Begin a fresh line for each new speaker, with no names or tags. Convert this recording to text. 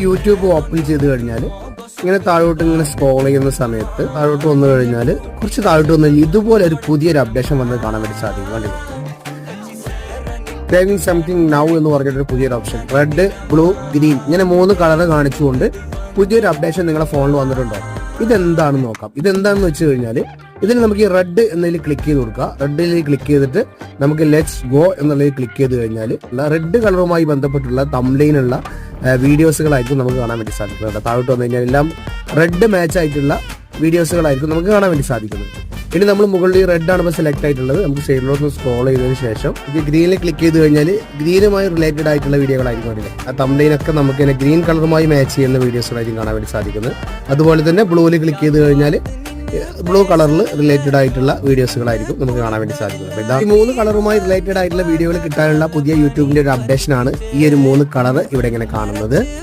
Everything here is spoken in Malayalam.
യൂട്യൂബ് ഓപ്പൺ ചെയ്ത് കഴിഞ്ഞാൽ ഇങ്ങനെ താഴോട്ട് ഇങ്ങനെ സ്ക്രോൾ ചെയ്യുന്ന സമയത്ത് താഴോട്ട് വന്നു കഴിഞ്ഞാൽ കുറച്ച് താഴോട്ട് വന്നു കഴിഞ്ഞാൽ ഇതുപോലെ ഒരു പുതിയൊരു അപ്ഡേഷൻ വന്ന് കാണാൻ വേണ്ടി സാധിക്കും. കണ്ടില്ലേ, ക്രേവിംഗ് സംതിങ് നൗ എന്ന് പറഞ്ഞിട്ടൊരു പുതിയൊരു ഓപ്ഷൻ, റെഡ്, ബ്ലൂ, ഗ്രീൻ ഇങ്ങനെ 3 കളർ കാണിച്ചുകൊണ്ട് പുതിയൊരു അപ്ഡേഷൻ നിങ്ങളുടെ ഫോണിൽ വന്നിട്ടുണ്ടോ? ഇതെന്താണെന്ന് നോക്കാം. ഇതെന്താണെന്ന് വെച്ച് കഴിഞ്ഞാൽ ഇതിൽ നമുക്ക് ഈ റെഡ് എന്നതിൽ ക്ലിക്ക് ചെയ്ത് കൊടുക്കുക. റെഡിൽ ക്ലിക്ക് ചെയ്തിട്ട് നമുക്ക് ലെറ്റ്സ് ഗോ എന്നുള്ളതിൽ ക്ലിക്ക് ചെയ്ത് കഴിഞ്ഞാൽ റെഡ് കളറുമായി ബന്ധപ്പെട്ടുള്ള തംബ്നെയിലുള്ള വീഡിയോസുകളായിരിക്കും നമുക്ക് കാണാൻ വേണ്ടി സാധിക്കുന്നത്. താഴോട്ട് വന്നു കഴിഞ്ഞാൽ എല്ലാം റെഡ് മാച്ച് ആയിട്ടുള്ള വീഡിയോസുകളായിരിക്കും നമുക്ക് കാണാൻ വേണ്ടി സാധിക്കുന്നത്. ഇനി നമ്മൾ മുകളിൽ ഈ റെഡ് ആണ് ഇപ്പോൾ സെലക്ട് ആയിട്ടുള്ളത്. നമുക്ക് സൈഡിലോട്ട് സ്ക്രോൾ ചെയ്തതിന് ശേഷം ഇത് ഗ്രീനിൽ ക്ലിക്ക് ചെയ്ത് കഴിഞ്ഞാൽ ഗ്രീനുമായി റിലേറ്റഡ് ആയിട്ടുള്ള വീഡിയോകളായിരിക്കും അതിൽ. ആ തംബ്നെയിലൊക്കെ നമുക്ക് ഇങ്ങനെ ഗ്രീൻ കളറുമായി മാച്ച് ചെയ്യുന്ന വീഡിയോസുകളായിരിക്കും കാണാൻ വേണ്ടി സാധിക്കുന്നത്. അതുപോലെ തന്നെ ബ്ലൂവിൽ ക്ലിക്ക് ചെയ്ത് കഴിഞ്ഞാൽ ബ്ലൂ കളറിൽ റിലേറ്റഡ് ആയിട്ടുള്ള വീഡിയോസുകളായിരിക്കും നമുക്ക് കാണാൻ വേണ്ടി സാധിക്കുന്നത്. അപ്പോൾ ഈ 3 കളറുമായി റിലേറ്റഡ് ആയിട്ടുള്ള വീഡിയോകൾ കിട്ടാനുള്ള പുതിയ യൂട്യൂബിന്റെ ഒരു അപ്ഡേഷൻ ആണ് ഈ ഒരു 3 കളർ ഇവിടെ ഇങ്ങനെ കാണുന്നത്.